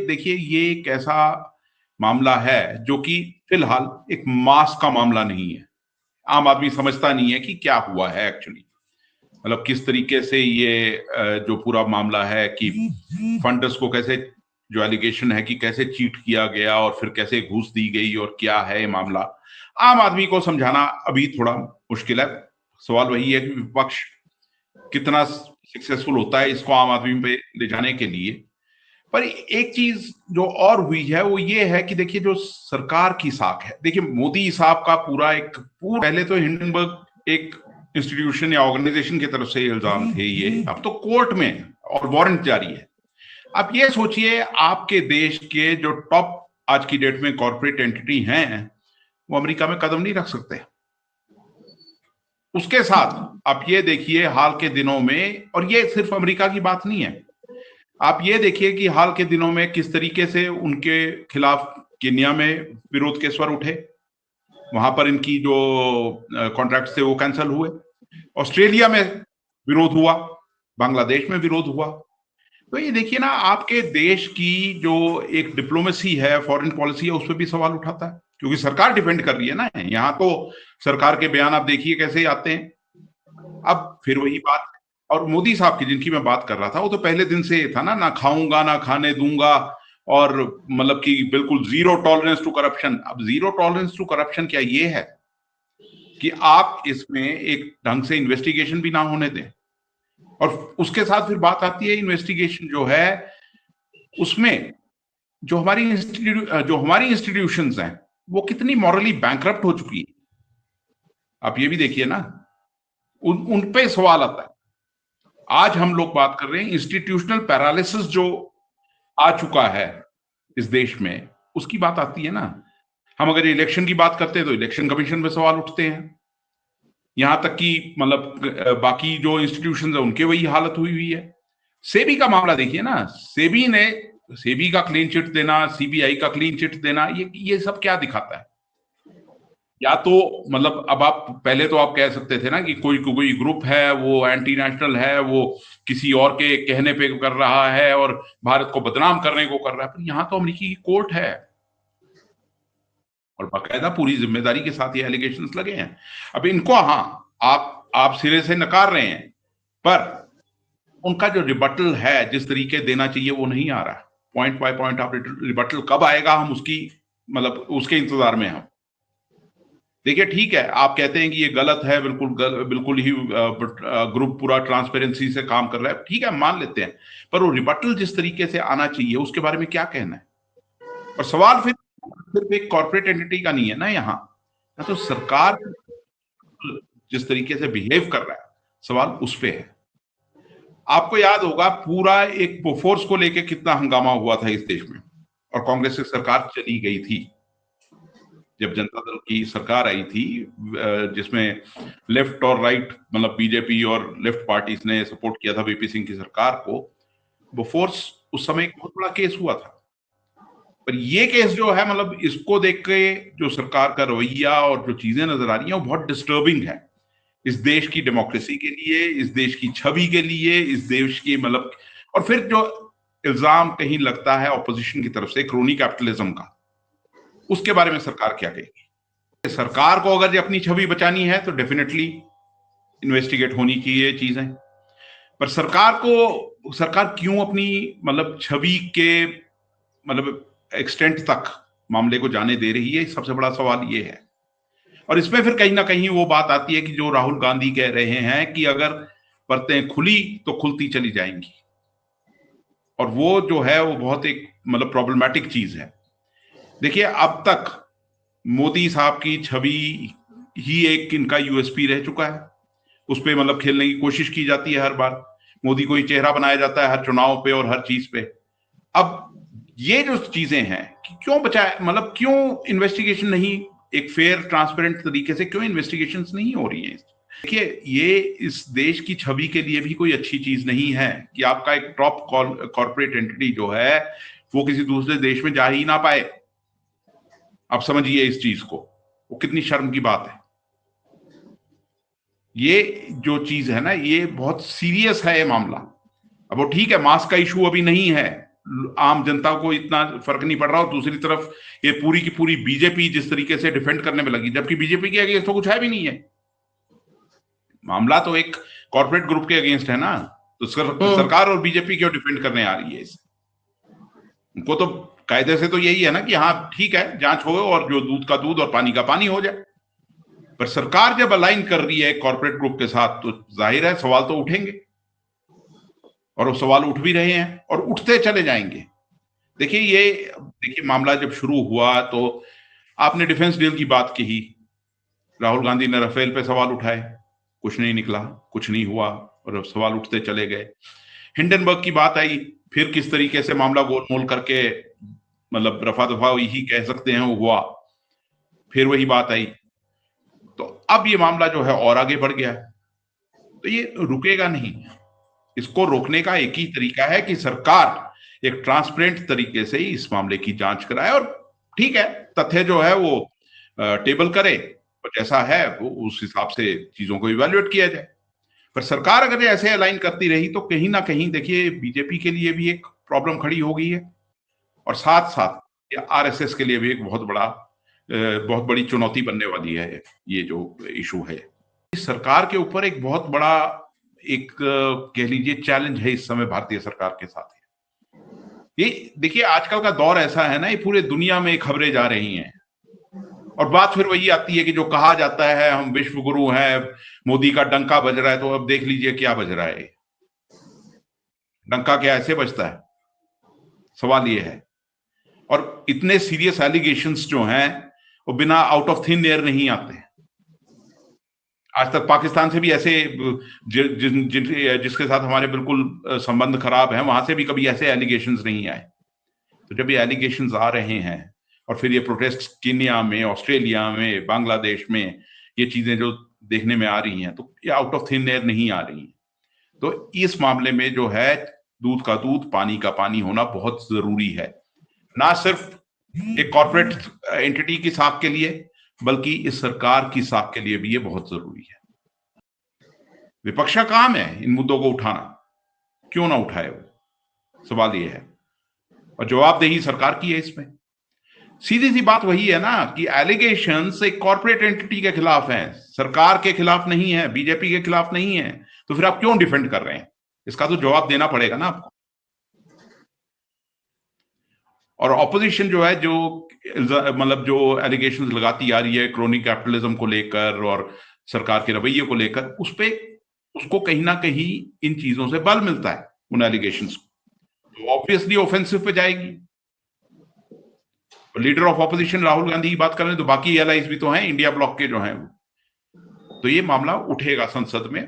देखिए ये एक ऐसा मामला है जो कि फिलहाल एक मास का मामला नहीं है। आम आदमी समझता नहीं है कि क्या हुआ है एक्चुअली, मतलब किस तरीके से ये जो पूरा मामला है कि फंडर्स को कैसे, जो एलिगेशन है कि कैसे चीट किया गया और फिर कैसे घूस दी गई और क्या है ये मामला, आम आदमी को समझाना अभी थोड़ा मुश्किल है। सवाल वही है कि विपक्ष कितना सक्सेसफुल होता है इसको आम आदमी पे ले जाने के लिए। पर एक चीज जो और हुई है वो ये है कि देखिए जो सरकार की साख है, देखिए मोदी साहब का पूरा पहले तो हिंडनबर्ग एक इंस्टीट्यूशन या ऑर्गेनाइजेशन की तरफ से इल्जाम थे, ये अब तो कोर्ट में और वारंट जारी है। आप ये सोचिए आपके देश के जो टॉप आज की डेट में कॉर्पोरेट एंटिटी हैं वो अमेरिका में कदम नहीं रख सकते। उसके साथ आप ये देखिए हाल के दिनों में, और ये सिर्फ अमेरिका की बात नहीं है, आप ये देखिए कि हाल के दिनों में किस तरीके से उनके खिलाफ केन्या में विरोध के स्वर उठे, वहां पर इनकी जो कॉन्ट्रैक्ट थे वो कैंसिल हुए, ऑस्ट्रेलिया में विरोध हुआ, बांग्लादेश में विरोध हुआ। तो ये देखिए ना आपके देश की जो एक डिप्लोमेसी है, फॉरेन पॉलिसी है, उस पर भी सवाल उठाता है, क्योंकि सरकार डिफेंड कर रही है ना। यहाँ तो सरकार के बयान आप देखिए कैसे आते हैं। अब फिर वही बात, और मोदी साहब की जिनकी मैं बात कर रहा था वो तो पहले दिन से था ना खाऊंगा ना खाने दूंगा, और मतलब कि बिल्कुल जीरो टॉलरेंस टू करप्शन। अब जीरो टॉलरेंस टू करप्शन क्या ये है कि आप इसमें एक ढंग से इन्वेस्टिगेशन भी ना होने दें, और उसके साथ फिर बात आती है इन्वेस्टिगेशन जो है उसमें जो हमारी इंस्टीट्यूशंस हैं वो कितनी मॉरली बैंकरप्ट हो चुकी है। आप ये भी देखिए ना, उन पे सवाल आता है। आज हम लोग बात कर रहे हैं इंस्टीट्यूशनल पैरालिसिस जो आ चुका है इस देश में, उसकी बात आती है ना। हम अगर इलेक्शन की बात करते हैं तो इलेक्शन कमीशन पे सवाल उठते हैं, यहां तक कि मतलब बाकी जो इंस्टीट्यूशन है उनके वही हालत हुई है। सेबी का मामला देखिए ना, सेबी का क्लीन चिट देना, सीबीआई का क्लीन चिट देना, ये सब क्या दिखाता है? या तो मतलब अब आप पहले तो आप कह सकते थे ना कि कोई कोई ग्रुप है वो एंटी नेशनल है, वो किसी और के कहने पे कर रहा है और भारत को बदनाम करने को कर रहा है, पर यहां तो अमेरिकी की कोर्ट है और बाकायदा पूरी जिम्मेदारी के साथ ये एलिगेशंस लगे हैं। अब इनको, हाँ, आप सिरे से नकार रहे हैं, पर उनका जो रिबटल है जिस तरीके देना चाहिए वो नहीं आ रहा। पॉइंट बाय पॉइंट आप रिबटल कब आएगा, हम उसकी मतलब उसके इंतजार में हम। देखिए ठीक है, आप कहते हैं कि ये गलत है, बिल्कुल ही ग्रुप पूरा ट्रांसपेरेंसी से काम कर रहा है, ठीक है, हम मान लेते हैं, पर वो रिबटल जिस तरीके से आना चाहिए उसके बारे में क्या कहना है? और सवाल फिर सिर्फ एक कॉर्पोरेट एंटिटी का नहीं है ना, यहाँ तो सरकार जिस तरीके से बिहेव कर रहा है, सवाल उस पे है। आपको याद होगा पूरा एक बोफोर्स को लेके कितना हंगामा हुआ था इस देश में, और कांग्रेस की सरकार चली गई थी जब जनता दल की सरकार आई थी, जिसमें लेफ्ट और राइट मतलब बीजेपी और लेफ्ट पार्टीज ने सपोर्ट किया था वीपी सिंह की सरकार को। बोफोर्स उस समय एक बहुत बड़ा केस हुआ था, पर ये केस जो है मतलब इसको देख के जो सरकार का रवैया और जो चीजें नजर आ रही हैं वो बहुत डिस्टर्बिंग है इस देश की डेमोक्रेसी के लिए, इस देश की छवि के लिए, इस देश की मतलब। और फिर जो इल्जाम कहीं लगता है ऑपोजिशन की तरफ से क्रोनी कैपिटलिज्म का, उसके बारे में सरकार क्या कहेगी? सरकार को अगर ये अपनी छवि बचानी है तो डेफिनेटली इन्वेस्टिगेट होनी चाहिए चीजें, पर सरकार क्यों अपनी मतलब छवि के मतलब एक्सटेंट तक मामले को जाने दे रही है, सबसे बड़ा सवाल ये है। और इसमें फिर कहीं ना कहीं वो बात आती है कि जो राहुल गांधी कह रहे हैं कि अगर परतें खुली तो खुलती चली जाएंगी, और वो जो है वो बहुत एक मतलब प्रॉब्लमैटिक चीज है। देखिए अब तक मोदी साहब की छवि ही एक इनका यूएसपी रह चुका है, उस पर मतलब खेलने की कोशिश की जाती है हर बार, मोदी को ही चेहरा बनाया जाता है हर चुनाव पे और हर चीज पे। अब ये जो चीजें हैं कि क्यों बचाए, मतलब क्यों इन्वेस्टिगेशन नहीं, एक फेयर ट्रांसपेरेंट तरीके से क्यों इन्वेस्टिगेशंस नहीं हो रही हैं? देखिए ये इस देश की छवि के लिए भी कोई अच्छी चीज नहीं है कि आपका एक टॉप कॉर्पोरेट एंटिटी जो है वो किसी दूसरे देश में जा ही ना पाए। आप समझिए इस चीज को, वो कितनी शर्म की बात है। ये जो चीज है ना ये बहुत सीरियस है ये मामला। अब वो ठीक है, मास्क का इशू अभी नहीं है, आम जनता को इतना फर्क नहीं पड़ रहा, और दूसरी तरफ ये पूरी की पूरी बीजेपी जिस तरीके से डिफेंड करने में लगी, जबकि बीजेपी के अगेंस्ट तो कुछ है भी नहीं है। मामला तो एक कॉर्पोरेट ग्रुप के अगेंस्ट है ना, तो सरकार और बीजेपी क्यों डिफेंड करने आ रही है इसे? उनको तो कायदे से तो यही है ना कि हाँ ठीक है, जांच हो और जो दूध का दूध और पानी का पानी हो जाए। पर सरकार जब अलाइन कर रही है कॉर्पोरेट ग्रुप के साथ, तो जाहिर है सवाल तो उठेंगे, और वो सवाल उठ भी रहे हैं और उठते चले जाएंगे। देखिए मामला जब शुरू हुआ तो आपने डिफेंस डील की बात की, राहुल गांधी ने राफेल पे सवाल उठाए, कुछ नहीं निकला, कुछ नहीं हुआ, और सवाल उठते चले गए। हिंडनबर्ग की बात आई, फिर किस तरीके से मामला गोलमोल करके, मतलब रफा दफा ही कह सकते हैं वो हुआ, फिर वही बात आई। तो अब ये मामला जो है और आगे बढ़ गया, तो ये रुकेगा नहीं। इसको रोकने का एक ही तरीका है कि सरकार एक ट्रांसपेरेंट तरीके से ही इस मामले की जांच कराए, और ठीक है, तथ्य जो है वो टेबल करे, और जैसा है वो उस हिसाब से चीजों को इवेल्युएट किया जाए। पर सरकार अगर ऐसे अलाइन करती रही तो कहीं ना कहीं देखिए बीजेपी के लिए भी एक प्रॉब्लम खड़ी हो गई है, और साथ साथ आरएसएस के लिए भी एक बहुत बड़ी चुनौती बनने वाली है ये जो इशू है। सरकार के ऊपर एक बहुत बड़ा एक कह लीजिए चैलेंज है इस समय भारतीय सरकार के साथ। ये देखिए आजकल का दौर ऐसा है ना, ये पूरे दुनिया में खबरें जा रही हैं, और बात फिर वही आती है कि जो कहा जाता है हम विश्व गुरु हैं, मोदी का डंका बज रहा है, तो अब देख लीजिए क्या बज रहा है। डंका क्या ऐसे बजता है? सवाल ये है। और इतने सीरियस एलिगेशंस जो हैं वो बिना आउट ऑफ थिन एयर नहीं आते। आज तक पाकिस्तान से भी ऐसे जिसके साथ हमारे बिल्कुल संबंध खराब हैं, वहां से भी कभी ऐसे एलिगेशंस नहीं आए। तो जब ये एलिगेशंस आ रहे हैं, और फिर ये प्रोटेस्ट कीनिया में, ऑस्ट्रेलिया में, बांग्लादेश में, ये चीजें जो देखने में आ रही हैं, तो ये आउट ऑफ थिन एयर नहीं आ रही हैं। तो इस मामले में जो है दूध का दूध, पानी का पानी होना बहुत जरूरी है, ना सिर्फ एक कॉर्पोरेट एंटिटी की साख के लिए, बल्कि इस सरकार की साख के लिए भी ये बहुत जरूरी है। विपक्ष का काम है इन मुद्दों को उठाना, क्यों ना उठाए वो, सवाल ये है। और जवाबदेही सरकार की है इसमें। सीधी सी बात वही है ना कि एलिगेशंस एक कॉर्पोरेट एंटिटी के खिलाफ हैं, सरकार के खिलाफ नहीं है, बीजेपी के खिलाफ नहीं है, तो फिर आप क्यों डिफेंड कर रहे हैं? इसका तो जवाब देना पड़ेगा ना आपको। और ऑपोजिशन जो है, जो मतलब जो एलिगेशंस लगाती आ रही है क्रोनी कैपिटलिज्म को लेकर और सरकार के रवैये को लेकर, उस पे उसको कहीं ना कहीं इन चीजों से बल मिलता है, उन एलिगेशंस को, तो ऑब्वियसली ऑफेंसिव पे जाएगी। Leader of opposition Rahul Gandhi की बात करें तो बाकी एलाइज भी तो हैं, इंडिया ब्लॉक के जो हैं, तो ये मामला उठेगा संसद में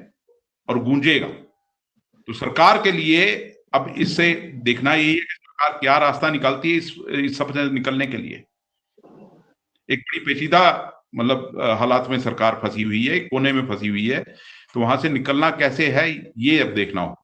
और गूंजेगा। तो सरकार के लिए अब इससे देखना यही है कि सरकार क्या रास्ता निकालती है इस सब से निकलने के लिए। एक बड़ी पेचीदा मतलब हालात में सरकार फंसी हुई है, एक कोने में फंसी हुई है, तो वहां से निकलना कैसे है ये अब देखना हो।